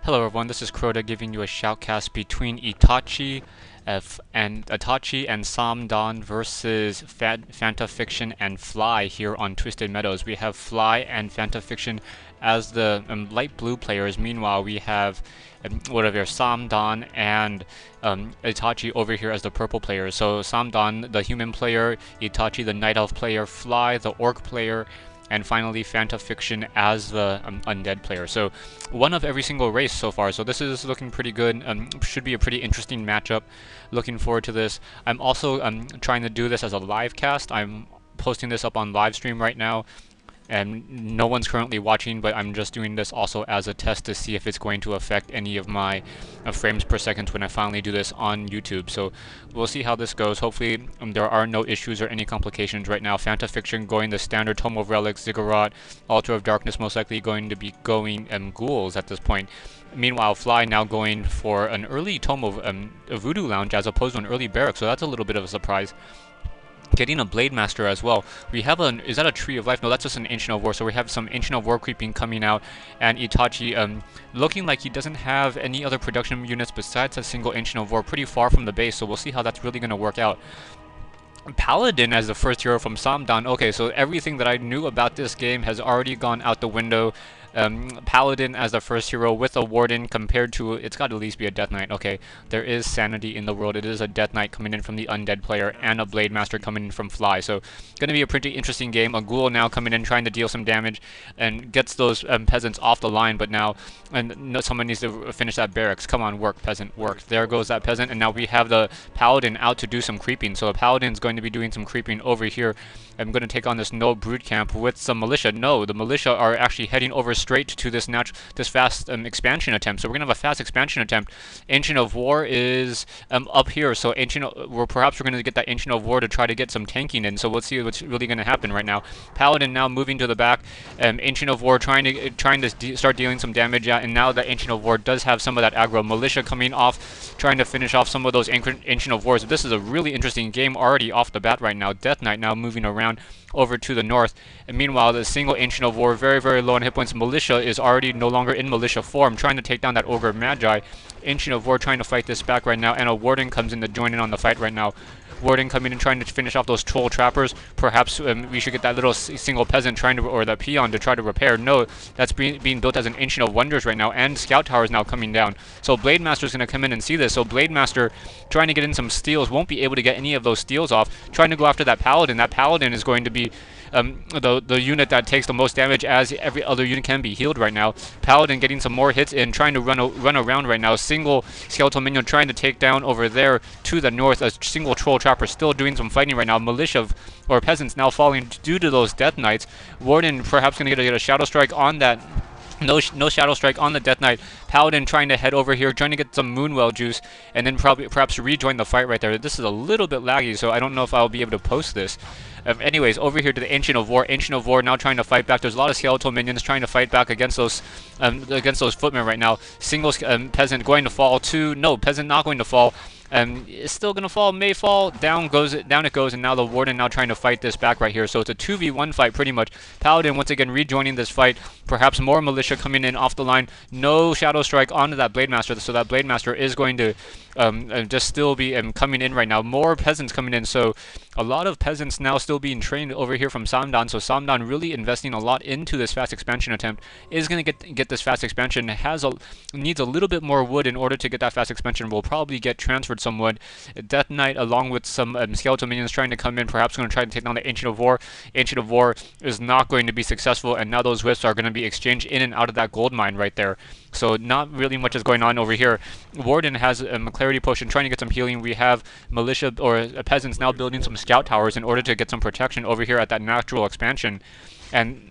Hello everyone, this is Crota giving you a shoutcast between Itachi and Samdon versus FantaFiction and Fly here on Twisted Meadows. We have Fly and FantaFiction as the light blue players. Meanwhile, we have whatever Samdon and Itachi over here as the purple players. So Samdon, the human player, Itachi, the night elf player, Fly, the orc player, and finally FantaFiction as the Undead player. So one of every single race so far, so this is looking pretty good. Should be a pretty interesting matchup. Looking forward to this. I'm also trying to do this as a live cast. I'm posting this up on live stream right now, and no one's currently watching, but I'm just doing this also as a test to see if it's going to affect any of my frames per second when I finally do this on YouTube. So we'll see how this goes. Hopefully there are no issues or any complications right now. FantaFiction going the standard Tome of Relics, Ziggurat, Altar of Darkness, most likely going to be going ghouls at this point. Meanwhile, Fly now going for an early Tome of Voodoo Lounge as opposed to an early Barrack, so that's a little bit of a surprise. Getting a Blade Master as well. We have is that a Tree of Life? No, that's just an Ancient of War. So we have some Ancient of War creeping coming out, and Itachi looking like he doesn't have any other production units besides a single Ancient of War pretty far from the base, so we'll see how that's really going to work out. Paladin as the first hero from Samdon. Okay, so everything that I knew about this game has already gone out the window. Paladin as the first hero with a Warden compared to, it's got to at least be a Death Knight. Okay, there is sanity in the world. It is a Death Knight coming in from the Undead player and a Blade Master coming in from Fly. So going to be a pretty interesting game. A Ghoul now coming in trying to deal some damage and gets those peasants off the line, but now someone needs to finish that barracks. Come on, work, peasant, work. There goes that peasant, and now we have the Paladin out to do some creeping. So the Paladin's going to be doing some creeping over here. I'm going to take on this no brute camp with some militia. No, the militia are actually heading over straight to this fast expansion attempt. So we're going to have a fast expansion attempt. Ancient of War is up here. So perhaps we're going to get that Ancient of War to try to get some tanking in. So let's see what's really going to happen right now. Paladin now moving to the back. Ancient of War trying to start dealing some damage. And now the Ancient of War does have some of that aggro. Militia coming off, trying to finish off some of those Ancient of Wars. This is a really interesting game already off the bat right now. Death Knight now moving around over to the north, and meanwhile the single Ancient of War very low on hit points. Militia is already no longer in militia form, trying to take down that Ogre Magi. Ancient of War trying to fight this back right now, and a Warden comes in to join in on the fight right now. Warden coming in trying to finish off those troll trappers. Perhaps we should get that little single peasant trying to, or the peon to try to repair. No, that's being built as an Ancient of Wonders right now, and Scout Tower is now coming down. So Blade Master is going to come in and see this. So Blade Master trying to get in some steals, won't be able to get any of those steals off. Trying to go after that Paladin. That Paladin is going to be the unit that takes the most damage, as every other unit can be healed right now. Paladin getting some more hits in, trying to run around right now. Single skeletal minion trying to take down over there to the north. A single troll trapper still doing some fighting right now. Militia or peasants now falling due to those Death Knights. Warden perhaps going to get a Shadow Strike on that. No Shadow Strike on the Death Knight. Paladin trying to head over here, trying to get some Moonwell juice, and then perhaps rejoin the fight right there. This is a little bit laggy, so I don't know if I'll be able to post this. Anyways, over here to the Ancient of War. Ancient of War now trying to fight back. There's a lot of skeletal minions trying to fight back against those footmen right now. Single peasant going to fall too. No, peasant not going to fall. It's still gonna fall, may fall, down it goes, and now the Warden now trying to fight this back right here. So it's a 2v1 fight pretty much. Paladin once again rejoining this fight. Perhaps more militia coming in off the line. No Shadow Strike onto that Blade Master, so that Blade Master is going to just still be coming in right now. More peasants coming in, so a lot of peasants now still being trained over here from Samdon. So Samdon really investing a lot into this fast expansion attempt. Is going to get this fast expansion. Needs a little bit more wood in order to get that fast expansion. Will probably get transferred some wood. Death Knight along with some skeletal minions trying to come in. Perhaps going to try to take down the Ancient of War. Ancient of War is not going to be successful, and now those whips are going to be exchanged in and out of that gold mine right there. So not really much is going on over here. Warden has a Clarity Potion trying to get some healing. We have militia or peasants now building some scout towers in order to get some protection over here at that natural expansion. And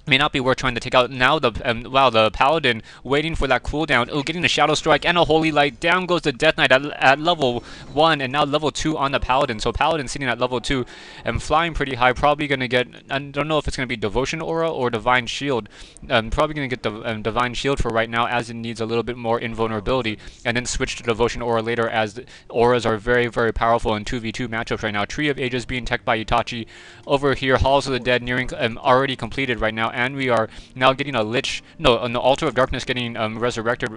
may not be worth trying to take out. Now the the Paladin waiting for that cooldown. Oh, getting a Shadow Strike and a Holy Light. Down goes the Death Knight at level 1, and now level 2 on the Paladin. So Paladin sitting at level 2 and flying pretty high. Probably going to get, I don't know if it's going to be Devotion Aura or Divine Shield. Probably going to get the Divine Shield for right now, as it needs a little bit more invulnerability, and then switch to Devotion Aura later, as the auras are very powerful in 2v2 matchups right now. Tree of Ages being teched by Itachi. Over here, Halls of the Dead nearing already completed right now, and we are now getting a Lich, no, an Altar of Darkness getting resurrected,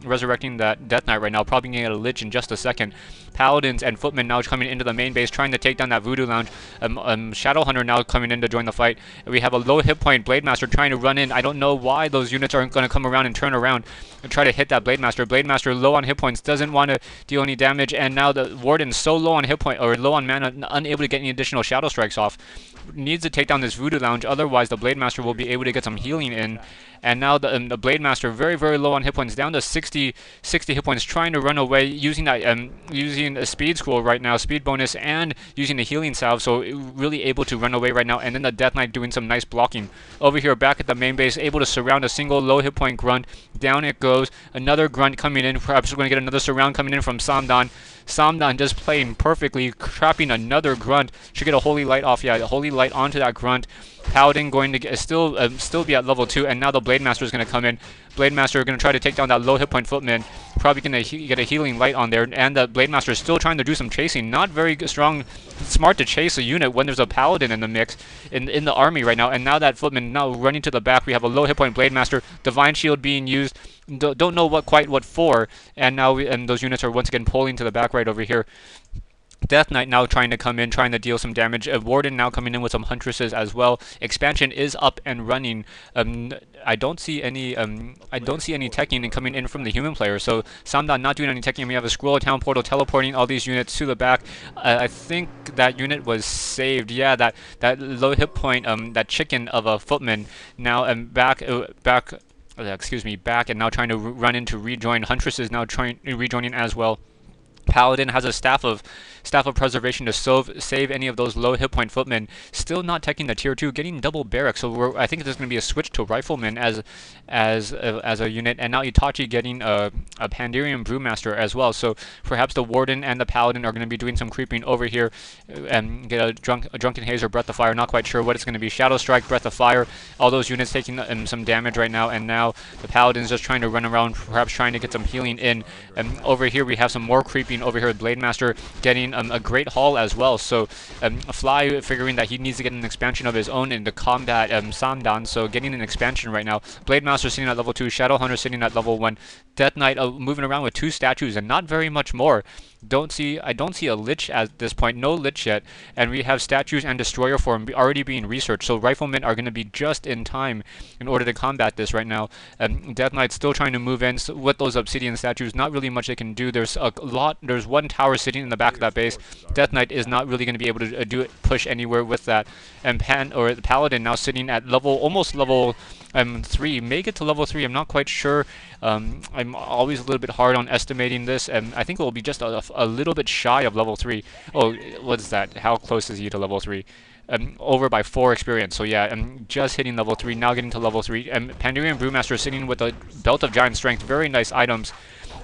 resurrecting that Death Knight right now, probably getting a Lich in just a second. Paladins and Footmen now coming into the main base, trying to take down that Voodoo Lounge. Shadowhunter now coming in to join the fight. We have a low hit point Blademaster trying to run in. I don't know why those units aren't going to come around and turn around and try to hit that Blademaster. Blademaster low on hit points, doesn't want to deal any damage, and now the Warden's so low on hit point, or low on mana, unable to get any additional Shadow Strikes off. Needs to take down this Voodoo Lounge, otherwise the Blademaster will be able to get some healing in. And now the Blademaster very, very low on hit points, down to 60 hit points, trying to run away using that using a speed scroll right now, speed bonus, and using the healing salve, so really able to run away right now. And then the Death Knight doing some nice blocking over here back at the main base, able to surround a single low hit point grunt. Down it goes, another grunt coming in. Perhaps we're going to get another surround coming in from Samdan. Samdan just playing perfectly, trapping another grunt. Should get a Holy Light off. Yeah, Holy Light onto that grunt. Paladin going to get, still be at level 2, and now the Blademaster is going to come in. Blademaster going to try to take down that low hit point Footman. Probably going to get a healing light on there, and the Blademaster is still trying to do some chasing. Not very strong, smart to chase a unit when there's a Paladin in the mix in the army right now. And now that Footman now running to the back, we have a low hit point Blademaster, Divine Shield being used. Don't know quite what for, and now those units are once again pulling to the back right over here. Death Knight now trying to come in, trying to deal some damage. Warden now coming in with some Huntresses as well. Expansion is up and running. I don't see any teching coming in from the human player. So Samdan not doing any teching. We have a Scroll of Town Portal teleporting all these units to the back. I think that unit was saved. Yeah, that low hit point, that chicken of a Footman now back and now trying to run into rejoin. Huntresses now rejoining as well. Paladin has a Staff of Preservation to save any of those low hit point Footmen. Still not taking the tier 2, getting double barracks. So I think there's going to be a switch to Rifleman as a unit, and now Itachi getting a Pandarian Brewmaster as well. So perhaps the Warden and the Paladin are going to be doing some creeping over here and get a Drunken Haze or Breath of Fire. Not quite sure what it's going to be. Shadow Strike, Breath of Fire. All those units taking some damage right now, and now the Paladin's just trying to run around, perhaps trying to get some healing in. Over here we have some more creeping over here with Blademaster getting a great haul as well. So Fly figuring that he needs to get an expansion of his own in the combat Samdan, so getting an expansion right now. Blademaster sitting at level 2, Shadowhunter sitting at level 1, Death Knight moving around with 2 statues and not very much more. I don't see a Lich at this point, no Lich yet, and we have statues and Destroyer form already being researched, so Riflemen are going to be just in time in order to combat this right now. Death Knight still trying to move in with those Obsidian statues, not really much they can do. There's one tower sitting in the back of that base. Death Knight is not really going to be able to push anywhere with that, and the Paladin now sitting at almost level 3, may get to level 3, I'm not quite sure. I'm always a little bit hard on estimating this, and I think it will be just a little bit shy of level 3. Oh, what's that? How close is he to level 3? Over by 4 experience. So yeah, I'm just hitting level 3, now getting to level 3. Pandarian Brewmaster sitting with a Belt of Giant Strength, very nice items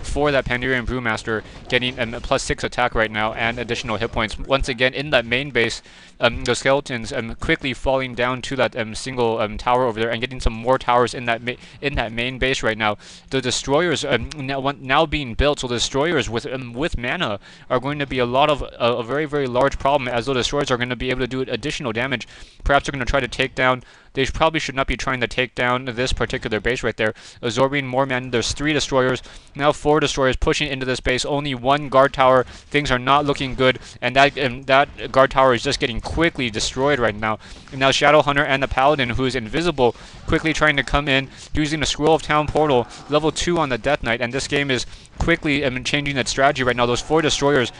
for that Pandarian Brewmaster, getting plus 6 attack right now and additional hit points. Once again, in that main base, the skeletons quickly falling down to that single tower over there and getting some more towers in that main base right now. The destroyers now being built, so the destroyers with mana are going to be a very, very large problem, as those destroyers are going to be able to do additional damage. Perhaps they're going to try to take down. They probably should not be trying to take down this particular base right there. Absorbing more mana. There's 3 destroyers. Now 4 destroyers pushing into this base. Only 1 guard tower. Things are not looking good. And that guard tower is just getting quickly destroyed right now. And now Shadowhunter and the Paladin, who is invisible, quickly trying to come in using the Scroll of Town Portal. Level 2 on the Death Knight. And this game is quickly changing its strategy right now. Those 4 destroyers,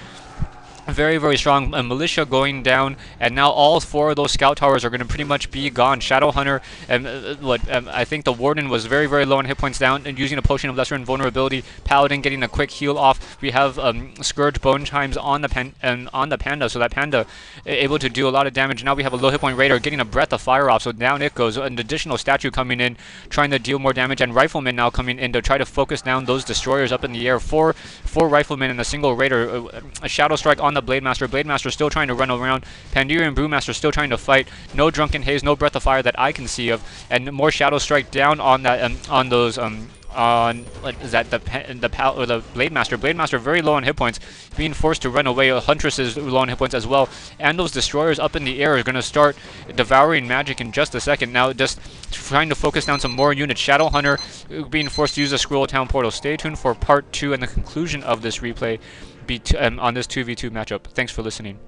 very, very strong. Militia going down, and now all 4 of those scout towers are going to pretty much be gone. Shadowhunter, I think the Warden was very, very low on hit points down, and using a potion of lesser invulnerability. Paladin getting a quick heal off. We have Scourge Bone Chimes on the Panda, so that Panda able to do a lot of damage. Now we have a low hit point Raider getting a Breath of Fire off, so down it goes. An additional statue coming in, trying to deal more damage, and Riflemen now coming in to try to focus down those destroyers up in the air. Four Riflemen and a single Raider. A Shadow Strike on the Blademaster. Blademaster still trying to run around. Pandarian Brewmaster still trying to fight. No Drunken Haze, no Breath of Fire that I can see of, and more Shadow Strike down on that on those on what is that the Blade Master. Blade Master very low on hit points, being forced to run away. Huntress is low on hit points as well, and those destroyers up in the air are going to start devouring magic in just a second. Now just trying to focus down some more units. Shadow Hunter being forced to use a Scroll Town Portal. Stay tuned for part 2 and the conclusion of this replay on this 2v2 matchup. Thanks for listening.